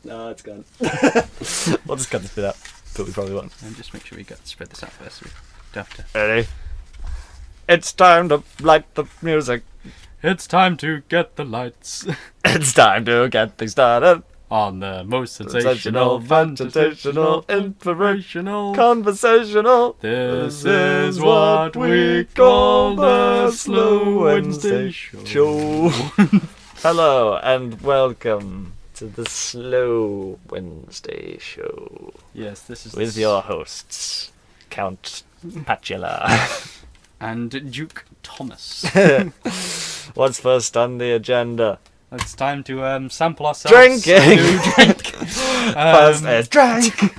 No, it's gone. We'll just cut this bit out, but we probably won't. And just make sure we spread this out first. So we don't have to. Ready? It's time to light the music. It's time to get the lights It's time to get things started. on the most sensational, fantastical, inspirational, conversational. This is what we call the Slow Wednesday Show. Hello and welcome to the Slow Wednesday Show. Yes, this is With your hosts, Count Patula. and Duke Thomas. What's first on the agenda? It's time to sample ourselves. Drinking! To drink. First is drink!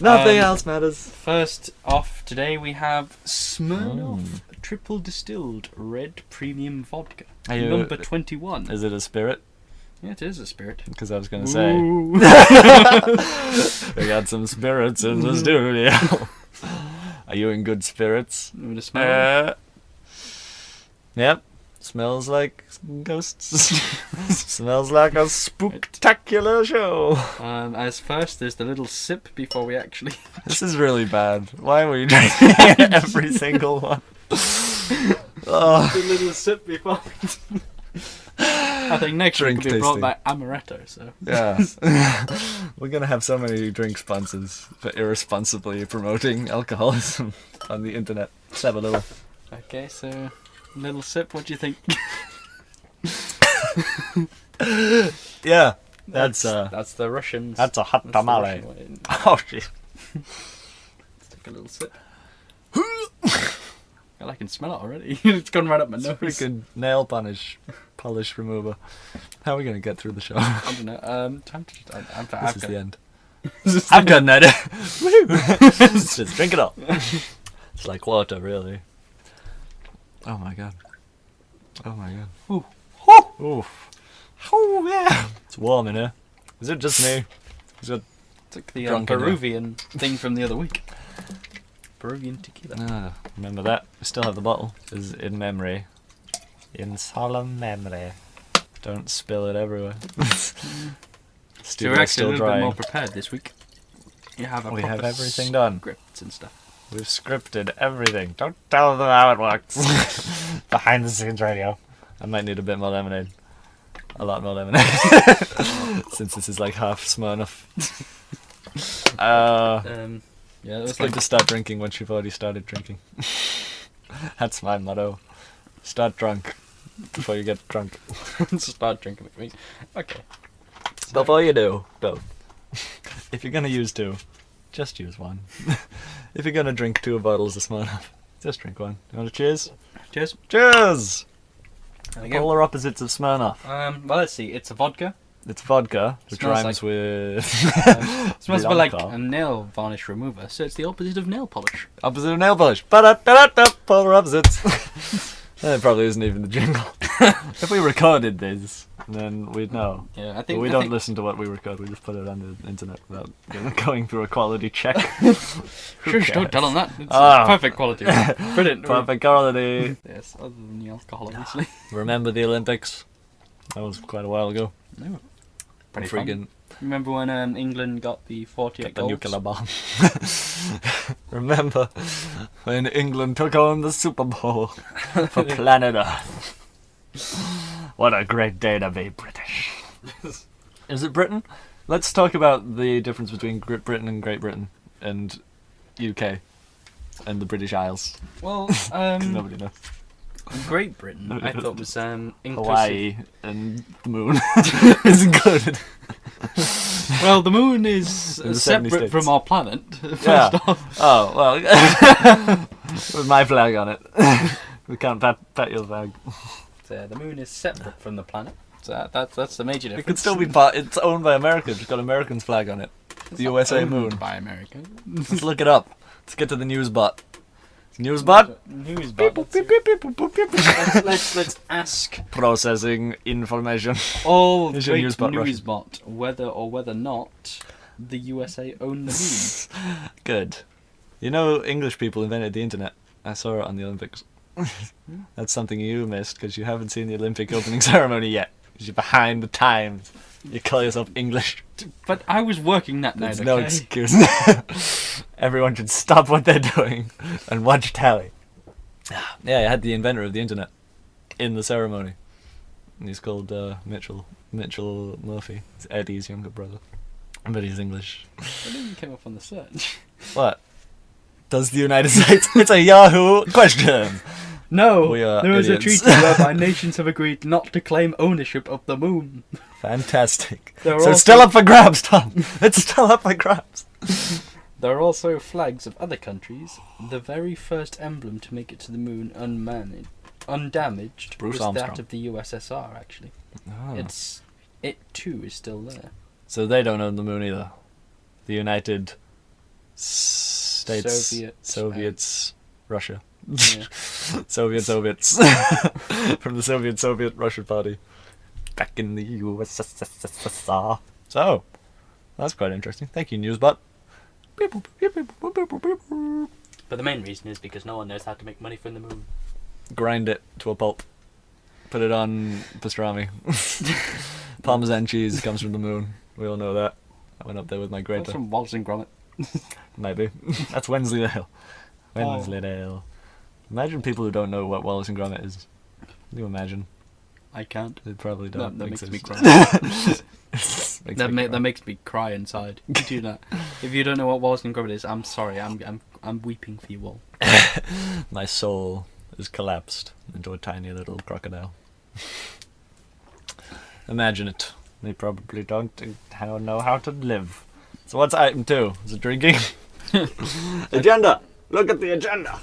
Nothing else matters. First off today we have Smirnoff Triple Distilled Red Premium Vodka. Number 21. Is it a spirit? Yeah, it is a spirit. Because I was going to say. We got some spirits in the studio. Are you in good spirits? With a smell. Yep. Smells like ghosts. Smells like a spooktacular show. As first, there's the little sip before we actually. This is really bad. Why were you drinking every single one? Oh. The little sip before. I think next Drink week will be brought tasting. by Amaretto. So. Yeah. We're going to have so many drink sponsors for irresponsibly promoting alcoholism on the internet. Let's have a little. Okay, so little sip. What do you think? Yeah. That's the Russians. that's a hot That's the tamale. Russian way. Oh shit. Let's take a little sip. I can smell it already. It's gone right up my It's nose. a freaking nail polish remover. How are we going to get through the show? I don't know. Time to. This is the end. I've got an idea. Just drink it all. It's like water, really. Oh my god. Oh my god. Ooh. Ooh. Oh yeah. It's warm in here. Is it just me? Is it? It's like the Drunk in here. Peruvian thing from the other week. Peruvian tequila. Remember that? We still have the bottle. Is in memory. In solemn memory. Don't spill it everywhere. So we're actually a little bit more prepared this week. We have everything done. Scripts and stuff. We've scripted everything. Don't tell them how it works. Behind the scenes radio. I might need a bit more lemonade. A lot more lemonade. Since this is like half Smirnoff. Yeah, It's good to start drinking once you've already started drinking. That's my motto. Start drunk before you get drunk. Start drinking with me. Okay. Before you do, though. If you're gonna use two, just use one. If you're gonna drink 2 bottles of Smirnoff, just drink one. You want to cheers? Cheers. Cheers! There we go. Polar opposites of Smirnoff. Well, let's see. It's a vodka. It's vodka, which Smells rhymes with... It smells a bit like Blanco. a nail varnish remover, so it's the opposite of nail polish. Opposite of nail polish. Ba-da-da-da-da, polar opposites. That probably isn't even the jingle. If we recorded this, then we'd know. Yeah, I But think we I don't think- listen to what we record, we just put it on the internet without going through a quality check. Shush, don't tell them that. It's Ah. perfect quality. Brilliant. Perfect quality. Yes, other than the alcohol, obviously. Remember the Olympics? That was quite a while ago. No. Pretty Freaking fun. Remember when England got the 48 get the goals? nuclear bomb. Remember when England took on the Super Bowl for planet Earth? What a great day to be British. Is it Britain? Let's talk about the difference between Britain and Great Britain and UK and the British Isles. Well, 'Cause nobody knows. Great Britain, I thought was inclusive. Hawaii and the moon is included. Well, the moon is In the 70 separate states. from our planet. First Yeah. off. Oh, well. With my flag on it. We can't pat your flag. So, the moon is separate from the planet. So that's the major difference. It could still be it's owned by America. It's got American's flag on it. It's The not USA owned moon. by America. Let's look it up. Let's get to the news bot. News bot? News Beep, bot. boop, beep, beep, beep, boop, boop, beep, boop. Let's ask Processing information. all Here's your great news bot, news bot whether or whether not the USA own the moon. Good. You know, English people invented the internet. I saw it on the Olympics. That's something you missed because you haven't seen the Olympic opening ceremony yet. You're behind the times. You call yourself English. But I was working that night, There's no okay? excuse. Everyone should stop what they're doing and watch telly. Yeah, I had the inventor of the internet in the ceremony. And he's called Mitchell Murphy. It's Eddie's younger brother. But he's English. I think you came up on the search. What? Does the United States... It's a Yahoo question! No, We are there is a idiots. treaty whereby nations have agreed not to claim ownership of the moon. Fantastic. There are So it's also- still up for grabs, Tom. It's still up for grabs. There are also flags of other countries. The very first emblem to make it to the moon undamaged Bruce was that Armstrong. of the USSR, actually. Oh. It too is still there. So they don't own the moon either. The United States... Soviets, Russia. Yeah. Soviets. From the Soviet Russian party. Back in the USSR. So, that's quite interesting. Thank you, Newsbot. But the main reason is because no one knows how to make money from the moon. Grind it to a pulp. Put it on pastrami. Parmesan cheese comes from the moon. We all know that. I went up there with my That's grater. from Wallace and Gromit. Maybe. That's Wensleydale. Wensleydale. Imagine people who don't know what Wallace and Gromit is. Can you imagine? I can't. They probably don't. That makes me exist. cry. Makes That, me cry. that makes me cry inside. Do that. If you don't know what Wallace and Gromit is, I'm sorry. I'm weeping for you all. My soul is collapsed into a tiny little crocodile. Imagine it. They probably don't know how to live. So what's item 2? Is it drinking? Agenda! Look at the agenda!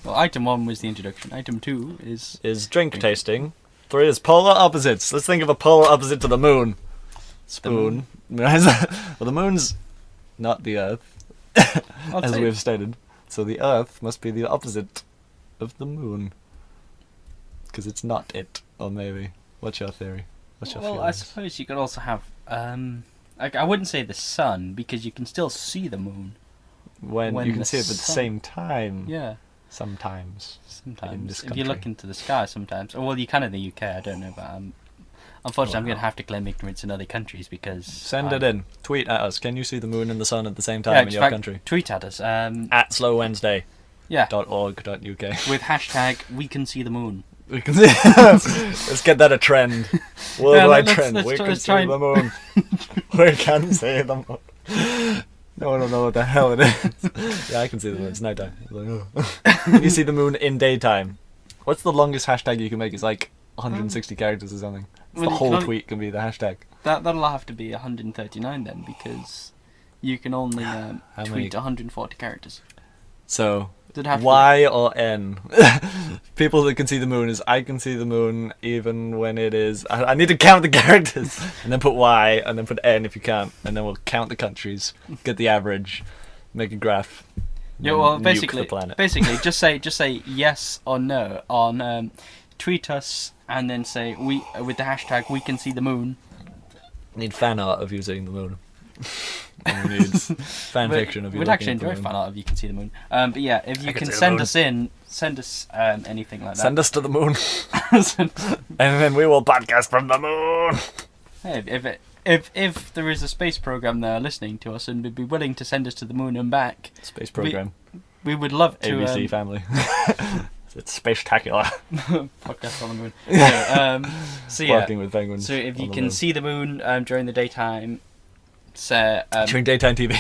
Well, item 1 was the introduction. Item 2 Is drink tasting. 3 is polar opposites. Let's think of a polar opposite to the moon. Spoon. Well, the moon's not the Earth, I'll as say- we've stated. So the Earth must be the opposite of the moon. Because it's not it. Or maybe. What's your theory? What's your Well, I suppose you could also have. I wouldn't say the sun because you can still see the moon. when when you can the see it at the sun- same time. Yeah, Sometimes. sometimes. this If you country. look into the sky, sometimes. Well, you can in the UK. I don't know, but unfortunately, I'm Wow. going to have to claim ignorance in other countries because Send I- it in. Tweet at us. Can you see the moon and the sun at the same time Yeah, in in your fact, country? tweet at us. At slowwednesday.org.uk. Yeah, with hashtag we can see the moon. We can see. Let's get that a trend. Worldwide let's- trend. let's We try- can let's see try and- the moon. We can see the moon. No one will know what the hell it is. Yeah, I can see the moon. It's nighttime. It's like, oh. You see the moon in daytime. What's the longest hashtag you can make? It's like 160 characters or something. Well, The you whole can only- tweet can be the hashtag. That'll have to be 139 then because you can only How many? tweet 140 characters. So, Did have to- Y or N? People that can see the moon is I can see the moon even when it is. I need to count the characters and then put Y and then put N if you can't, and then we'll count the countries, get the average, make a graph. Yeah, well, nuke basically, the planet. just say yes or no on tweet us and then say we with the hashtag we can see the moon. Need fan art of you seeing the moon. And we need fan fiction of you. We'd looking actually at the enjoy moon. fan art if you can see the moon. But yeah, if you I can can see the send moon. us anything like Send us to the moon, that. and then we will podcast from the moon. Hey, if there is a space program there listening to us and would be willing to send us to the moon and back, Space program, we would love to. ABC family. It's spectacular. Podcast on the moon. Yeah, so yeah, Working with penguins. so if you on the can moon. see the moon during the daytime, say during daytime TV.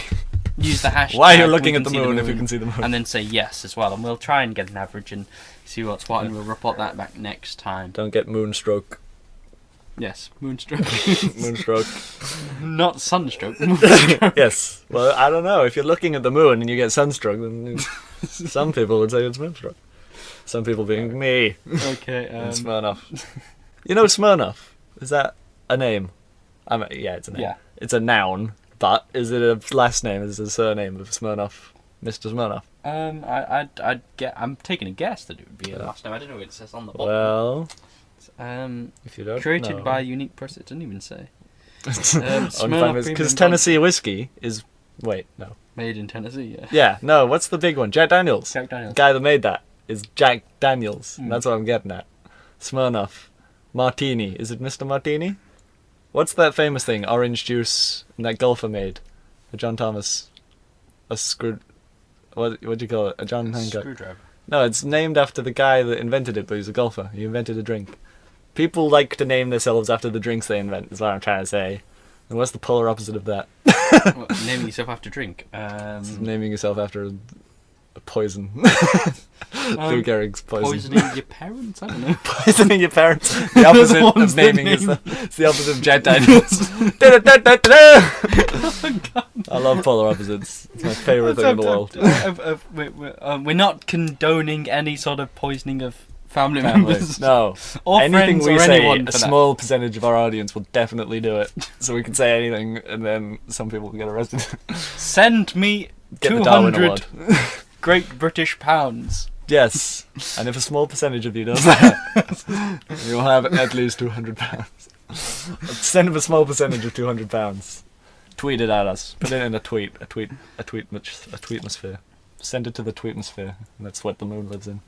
use the hashtag. Why you're we looking can at the see moon if you can see the moon? and then say yes as well, and we'll try and get an average and see what's what, and we'll report that back next time. Don't get moonstroke. Yes, moonstroke, Moonstroke. not sunstroke. Moonstroke. Yes. Well, I don't know. If you're looking at the moon and you get sunstroke, then some people would say it's moonstroke. Some people being me Okay. and Smirnoff. You know Smirnoff? Is that a name? Yeah, it's a name. Yeah. It's a noun, but is it a last name? Is it a surname of Smirnoff? Mr. Smirnoff? I'd get. I'm taking a guess that it would be a last name. I don't know what it says on the bottom. Well, Um, if you don't created know. by a unique person. It doesn't even say. Because Smirnoff Premium Tennessee whiskey is... Wait, no. Made in Tennessee. Yeah. Yeah, no, what's the big one? Jack Daniels. Jack Daniels. The guy that made that is Jack Daniels. Mm. That's what I'm getting at. Smirnoff Martini. Is it Mr. Martini? What's that famous thing? Orange juice and that golfer made. A John Thomas. A screw... What do you call it? A John Hancock. Screwdriver. No, it's named after the guy that invented it, but he's a golfer. He invented a drink. People like to name themselves after the drinks they invent, is what I'm trying to say. And what's the polar opposite of that? Well, naming yourself after drink. Naming yourself after a poison. Lou Gehrig's poison. Poisoning your parents? I don't know. Poisoning your parents. The opposite of naming yourself. It's the opposite of Jet Daniels. I love polar opposites. It's my favourite thing in the world. We're not condoning any sort of poisoning of family members. No. Or anything friends we or say, anyone a for that. small percentage of our audience will definitely do it. So we can say anything, and then some people will get arrested. Send me Get the Darwin 200 Award. Great British pounds. Yes. And if a small percentage of you does that, you'll have at least £200. Send him a small percentage of £200. Tweet it at us. Put it in a tweetmosphere. Send it to the tweetmosphere. That's what the moon lives in.